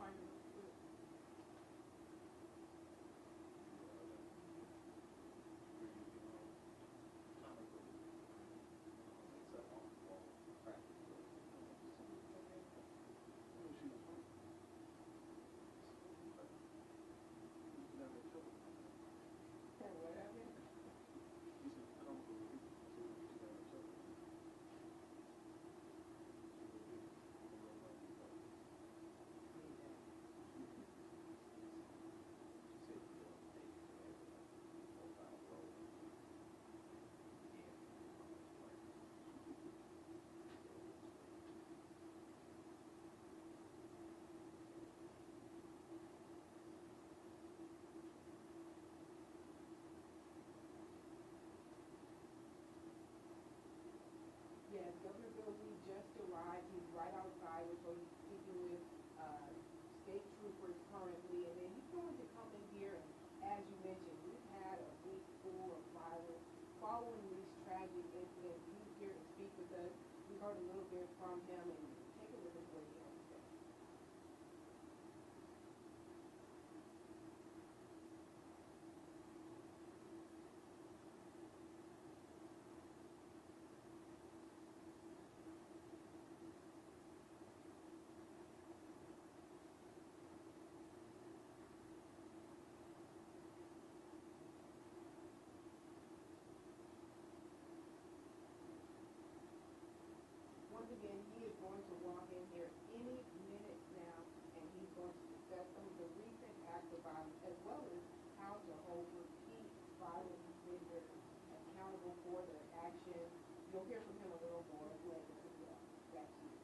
find it real quick. Yes, Governor Bill Lee just arrived. He's right outside. We're going to be speaking with state troopers currently, and then he's going to come in here. And as you mentioned, we've had a week full of violence following these tragic incidents. He's here to speak with us. We heard a little bit from him, and take a look at what he has to say. Once again, he is going to walk in here any minute now, and he's going to discuss some of the recent acts of violence, as well as how to hold repeat violent offenders accountable for their actions. You'll hear from him a little more later as well. Back to you.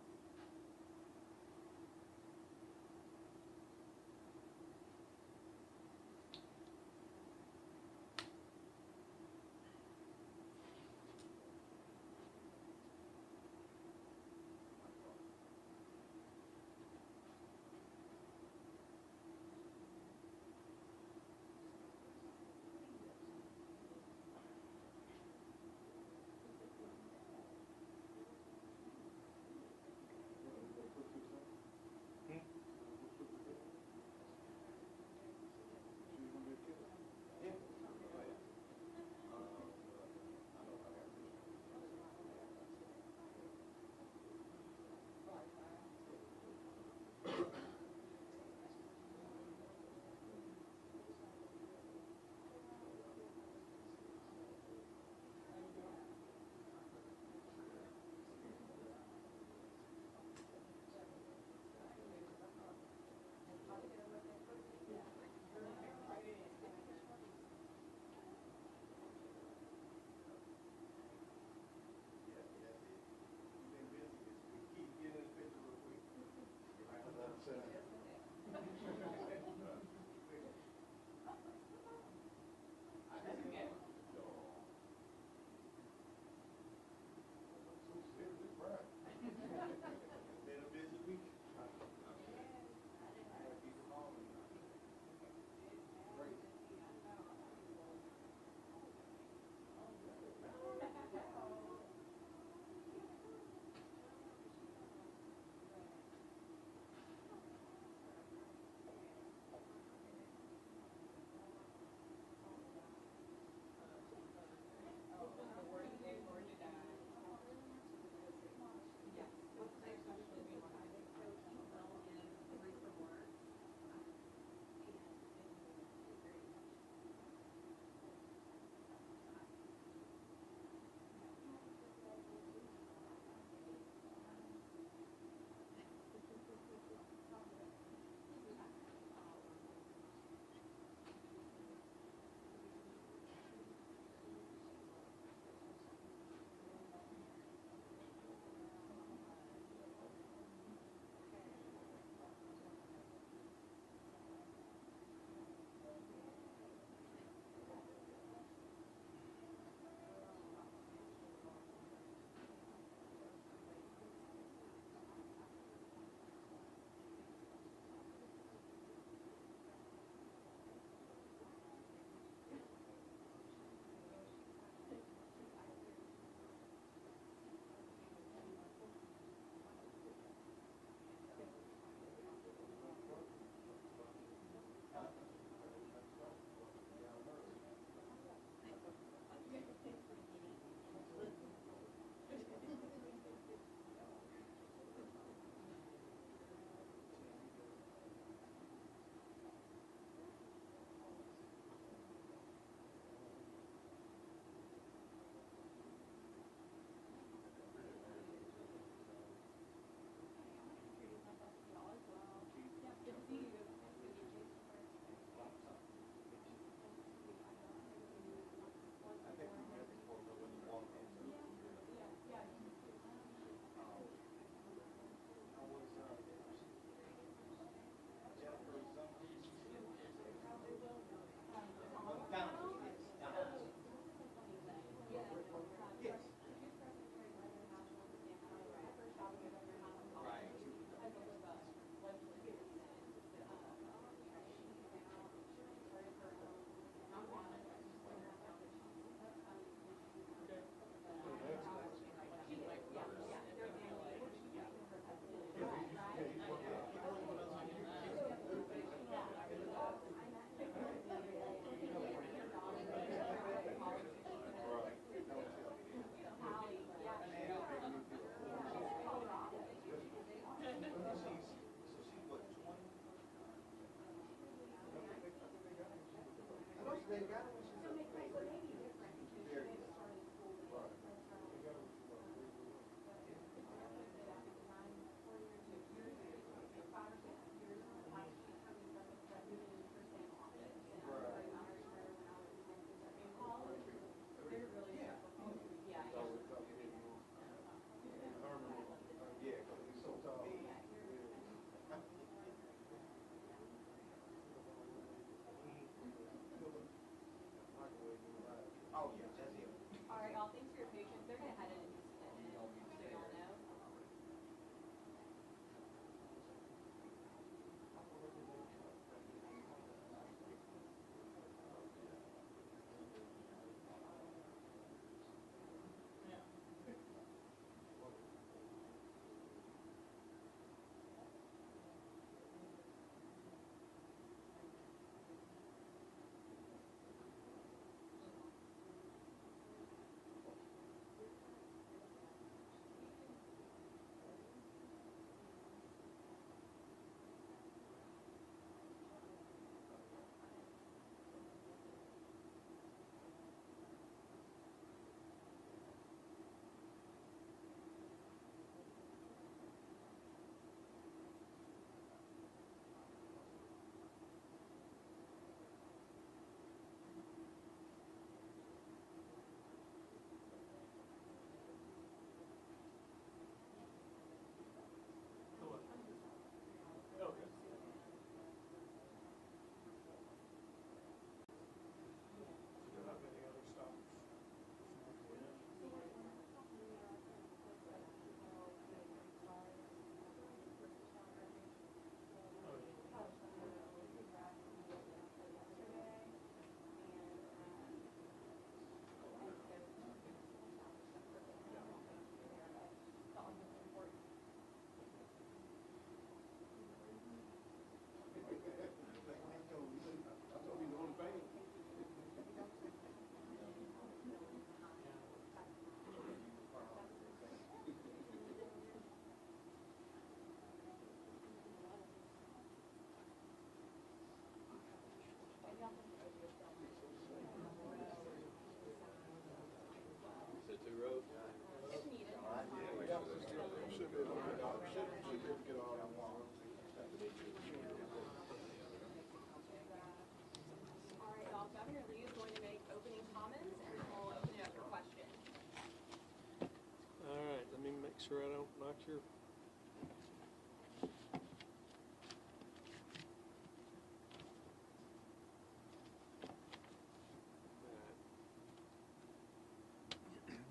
Sure I don't knock your...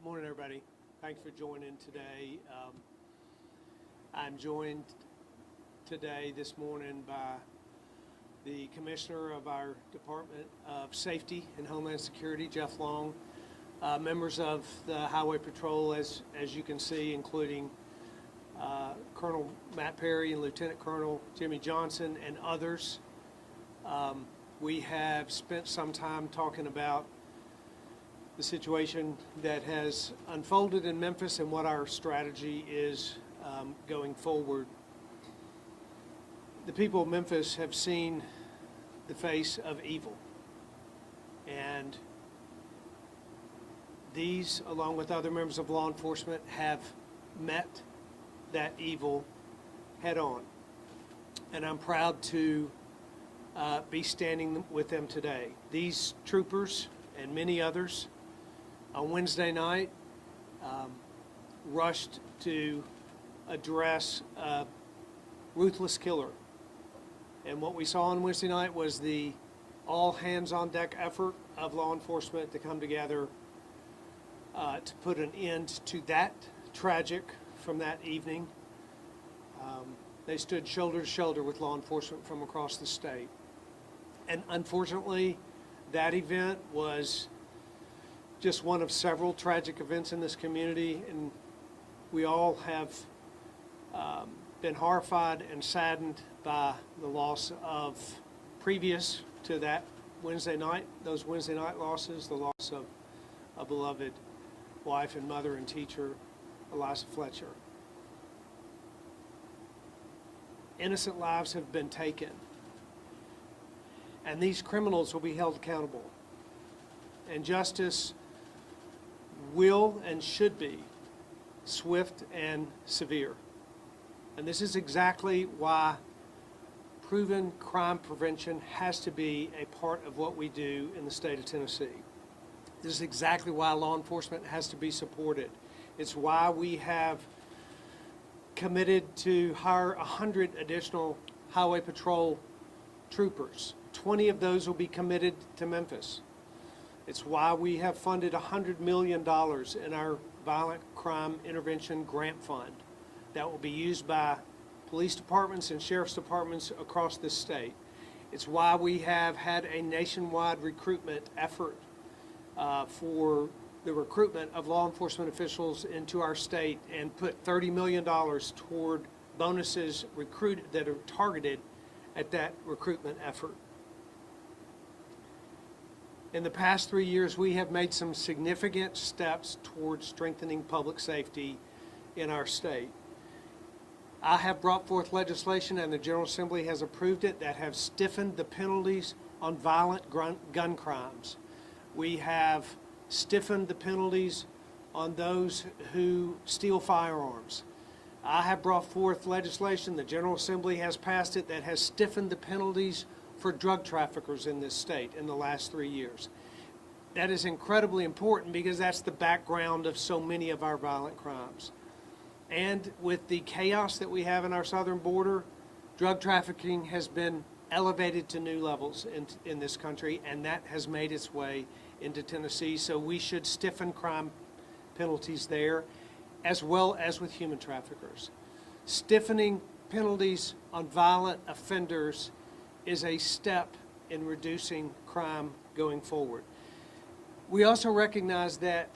Morning, everybody. Thanks for joining today. I'm joined today, this morning, by the Commissioner of our Department of Safety and Homeland Security, Jeff Long, members of the Highway Patrol, as you can see, including Colonel Matt Perry and Lieutenant Colonel Jimmy Johnson and others. We have spent some time talking about the situation that has unfolded in Memphis and what our strategy is going forward. The people of Memphis have seen the face of evil, and these, along with other members of law enforcement, have met that evil head on. And I'm proud to be standing with them today. These troopers and many others on Wednesday night rushed to address a ruthless killer. And what we saw on Wednesday night was the all hands on deck effort of law enforcement to come together to put an end to that tragic from that evening. They stood shoulder to shoulder with law enforcement from across the state. And unfortunately, that event was just one of several tragic events in this community, and we all have been horrified and saddened by the loss of, previous to that Wednesday night, those Wednesday night losses, the loss of a beloved wife and mother and teacher, Eliza Fletcher. Innocent lives have been taken, and these criminals will be held accountable. And justice will and should be swift and severe. And this is exactly why proven crime prevention has to be a part of what we do in the state of Tennessee. This is exactly why law enforcement has to be supported. It's why we have committed to hire 100 additional highway patrol troopers. 20 of those will be committed to Memphis. It's why we have funded $100 million in our Violent Crime Intervention Grant Fund that will be used by police departments and sheriff's departments across this state. It's why we have had a nationwide recruitment effort for the recruitment of law enforcement officials into our state and put $30 million toward bonuses recruited that are targeted at that recruitment effort. In the past 3 years, we have made some significant steps towards strengthening public safety in our state. I have brought forth legislation, and the General Assembly has approved it, that have stiffened the penalties on violent gun crimes. We have stiffened the penalties on those who steal firearms. I have brought forth legislation, the General Assembly has passed it, that has stiffened the penalties for drug traffickers in this state in the last 3 years. That is incredibly important because that's the background of so many of our violent crimes. And with the chaos that we have in our southern border, drug trafficking has been elevated to new levels in this country, and that has made its way into Tennessee. So we should stiffen crime penalties there, as well as with human traffickers. Stiffening penalties on violent offenders is a step in reducing crime going forward. We also recognize that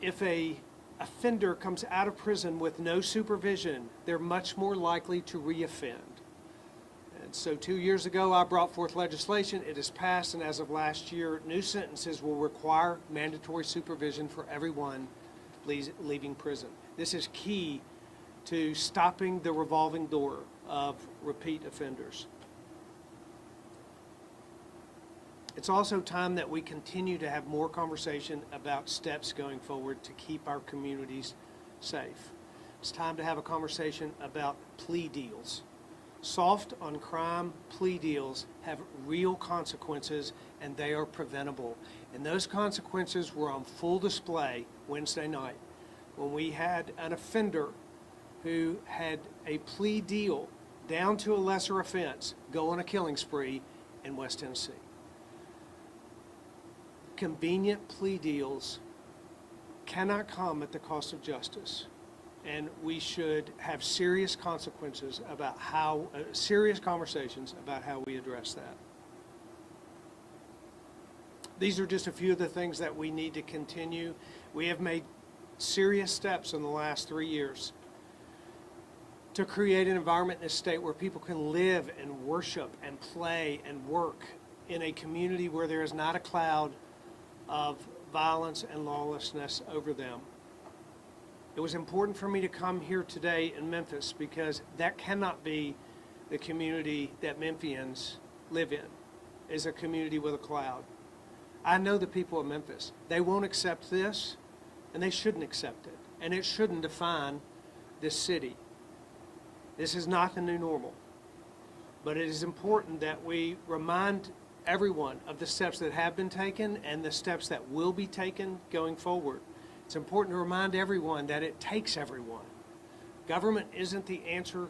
if a offender comes out of prison with no supervision, they're much more likely to reoffend. And so 2 years ago, I brought forth legislation. It is passed, and as of last year, new sentences will require mandatory supervision for everyone leaving prison. This is key to stopping the revolving door of repeat offenders. It's also time that we continue to have more conversation about steps going forward to keep our communities safe. It's time to have a conversation about plea deals. Soft on crime plea deals have real consequences, and they are preventable. And those consequences were on full display Wednesday night when we had an offender who had a plea deal down to a lesser offense go on a killing spree in West Tennessee. Convenient plea deals cannot come at the cost of justice, and we should have serious consequences about serious conversations about how we address that. These are just a few of the things that we need to continue. We have made serious steps in the last 3 years to create an environment in this state where people can live and worship and play and work in a community where there is not a cloud of violence and lawlessness over them. It was important for me to come here today in Memphis because that cannot be the community that Memphians live in, is a community with a cloud. I know the people of Memphis. They won't accept this, and they shouldn't accept it, and it shouldn't define this city. This is not the new normal, but it is important that we remind everyone of the steps that have been taken and the steps that will be taken going forward. It's important to remind everyone that it takes everyone. Government isn't the answer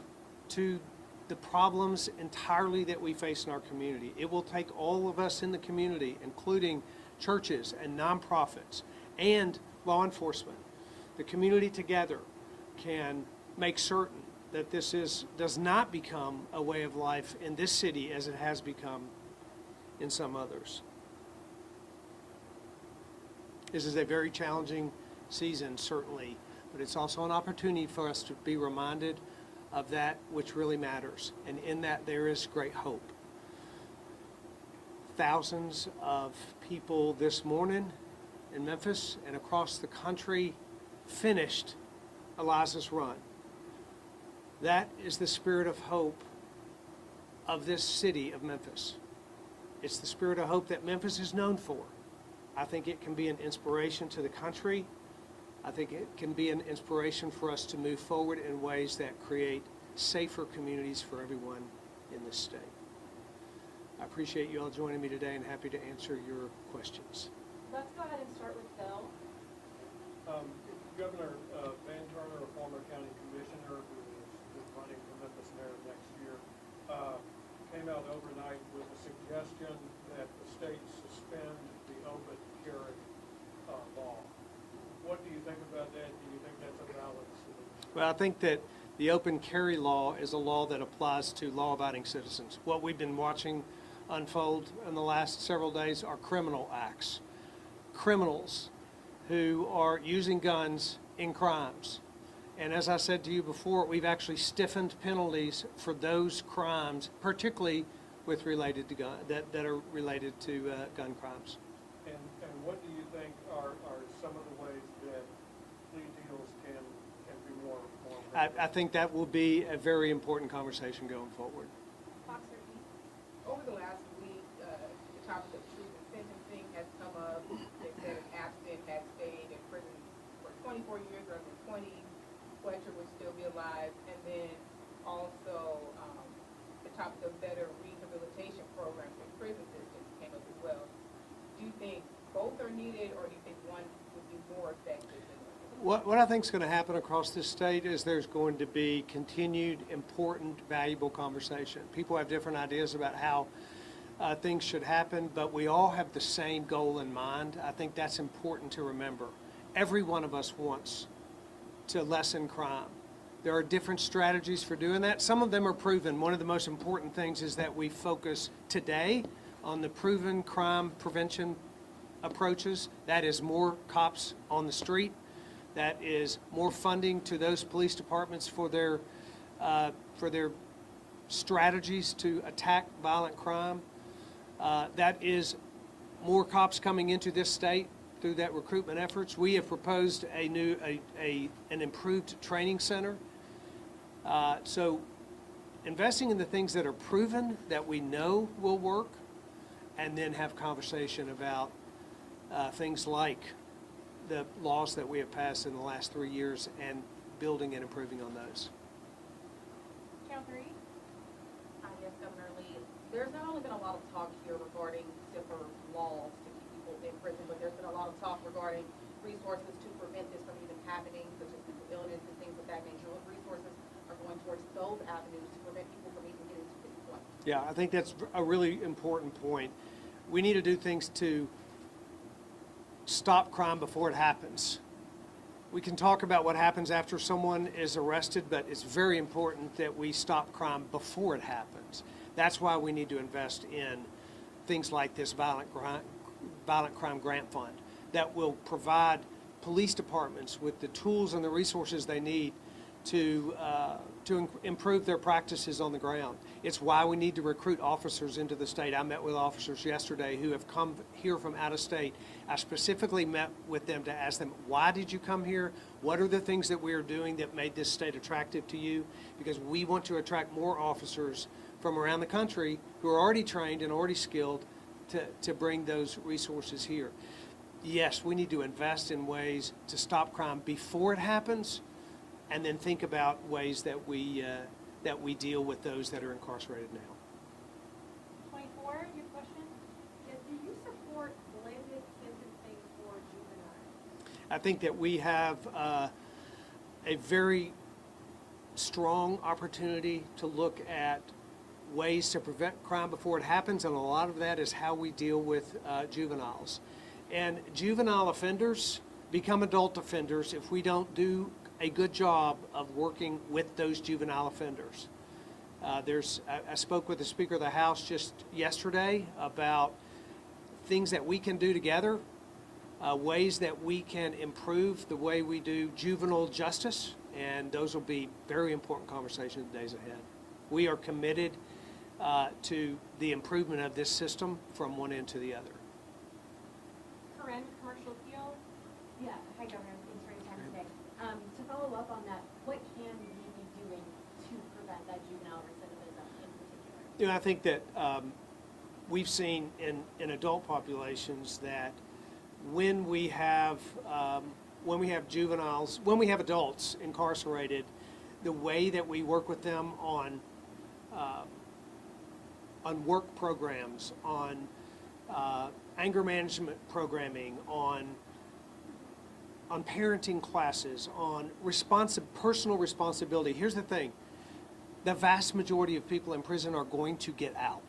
to the problems entirely that we face in our community. It will take all of us in the community, including churches and nonprofits and law enforcement. The community together can make certain that this does not become a way of life in this city as it has become in some others. This is a very challenging season, certainly, but it's also an opportunity for us to be reminded of that which really matters, and in that there is great hope. Thousands of people this morning in Memphis and across the country finished Eliza's run. That is the spirit of hope of this city of Memphis. It's the spirit of hope that Memphis is known for. I think it can be an inspiration to the country. I think it can be an inspiration for us to move forward in ways that create safer communities for everyone in this state. I appreciate you all joining me today and happy to answer your questions. Let's go ahead and start with Bill. Governor Van Turner, a former county commissioner who is running for Memphis mayor next year, came out overnight with a suggestion that the state suspend the open carry law. What do you think about that? Do you think that's a valid solution? Well, I think that the open carry law is a law that applies to law-abiding citizens. What we've been watching unfold in the last several days are criminal acts. Criminals who are using guns in crimes. And as I said to you before, we've actually stiffened penalties for those crimes, particularly with related to that are related to gun crimes. And what do you think are some of the ways that plea deals can be more I think that will be a very important conversation going forward. Over the last week, the topic of truth and sentencing has come up. They said an absent had stayed in prison for 24 years rather than 20. Fletcher would still be alive. And then also the topic of better rehabilitation programs and prison systems came up as well. Do you think both are needed, or do you think one would be more effective than the other? What I think is going to happen across this state is there's going to be continued, important, valuable conversation. People have different ideas about how things should happen, but we all have the same goal in mind. I think that's important to remember. Every one of us wants to lessen crime. There are different strategies for doing that. Some of them are proven. One of the most important things is that we focus today on the proven crime prevention approaches. That is more cops on the street. That is more funding to those police departments for their strategies to attack violent crime. That is more cops coming into this state through that recruitment efforts. We have proposed an improved training center. So investing in the things that are proven, that we know will work, and then have conversation about things like the laws that we have passed in the last 3 years and building and improving on those. Count three. Yes, Governor Lee. There's not only been a lot of talk here regarding stiffer laws to keep people in prison, but there's been a lot of talk regarding resources to prevent this from even happening, such as mental illness and things of that nature. What resources are going towards those avenues to prevent people from even getting to this point? Yeah, I think that's a really important point. We need to do things to stop crime before it happens. We can talk about what happens after someone is arrested, but it's very important that we stop crime before it happens. That's why we need to invest in things like this violent crime grant fund that will provide police departments with the tools and the resources they need to improve their practices on the ground. It's why we need to recruit officers into the state. I met with officers yesterday who have come here from out of state. I specifically met with them to ask them, why did you come here? What are the things that we are doing that made this state attractive to you? Because we want to attract more officers from around the country who are already trained and already skilled to bring those resources here. Yes, we need to invest in ways to stop crime before it happens, and then think about ways that we deal with those that are incarcerated now. 24, your question? Yes, do you support blended sentencing for juveniles? I think that we have a very strong opportunity to look at ways to prevent crime before it happens, and a lot of that is how we deal with juveniles. And juvenile offenders become adult offenders if we don't do a good job of working with those juvenile offenders. I spoke with the Speaker of the House just yesterday about things that we can do together, ways that we can improve the way we do juvenile justice, and those will be very important conversations in the days ahead. We are committed to the improvement of this system from one end to the other. Corinne, commercial appeal. Yeah, hi Governor, thanks for your time today. To follow up on that, what can we be doing to prevent that juvenile recidivism in particular? You know, I think that we've seen in adult populations that when we have juveniles, when we have adults incarcerated, the way that we work with them on work programs, on anger management programming, on parenting classes, on personal responsibility. Here's the thing. The vast majority of people in prison are going to get out.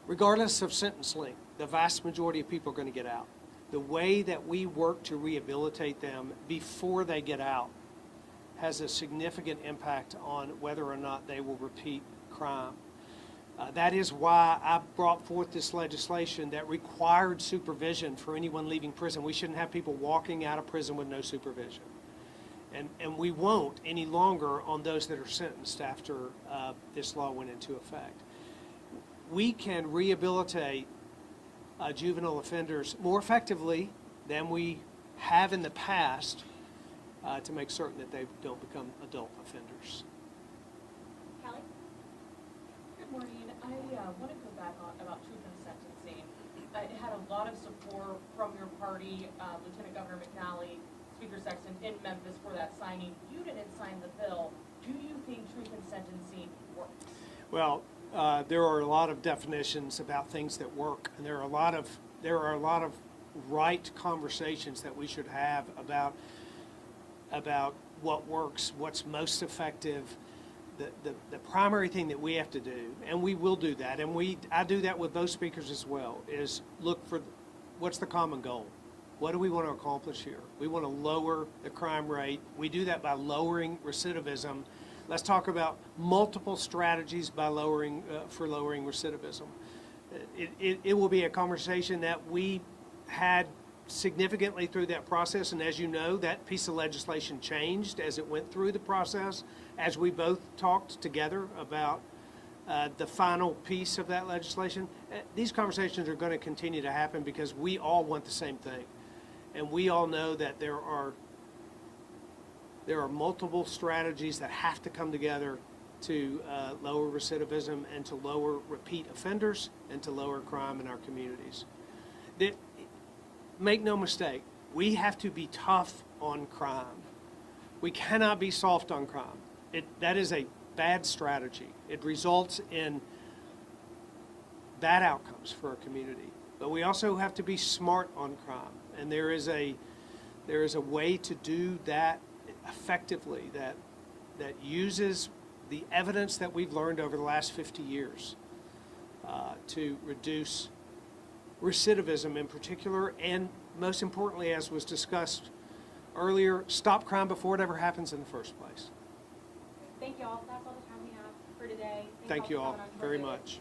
Regardless of sentence length, the vast majority of people are going to get out. The way that we work to rehabilitate them before they get out has a significant impact on whether or not they will repeat crime. That is why I brought forth this legislation that required supervision for anyone leaving prison. We shouldn't have people walking out of prison with no supervision. And we won't any longer on those that are sentenced after this law went into effect. We can rehabilitate juvenile offenders more effectively than we have in the past to make certain that they don't become adult offenders. Callie? Good morning. I want to go back on about truth in sentencing. It had a lot of support from your party, Lieutenant Governor McNally, Speaker Sexton in Memphis for that signing. You didn't sign the bill. Do you think truth in sentencing works? Well, there are a lot of definitions about things that work, and there are a lot of right conversations that we should have about what works, what's most effective. The primary thing that we have to do, and we will do that, and I do that with both speakers as well, is look for what's the common goal. What do we want to accomplish here? We want to lower the crime rate. We do that by lowering recidivism. Let's talk about multiple strategies by lowering recidivism. It will be a conversation that we had significantly through that process, and as you know, that piece of legislation changed as it went through the process, as we both talked together about the final piece of that legislation. These conversations are going to continue to happen because we all want the same thing, and we all know that there are multiple strategies that have to come together to lower recidivism and to lower repeat offenders and to lower crime in our communities. Make no mistake, we have to be tough on crime. We cannot be soft on crime. That is a bad strategy. It results in bad outcomes for our community. But we also have to be smart on crime, and there is a way to do that effectively that uses the evidence that we've learned over the last 50 years to reduce recidivism in particular, and most importantly, as was discussed earlier, stop crime before it ever happens in the first place. Thank you all. That's all the time we have for today. Thank you all for coming on very short much. notice.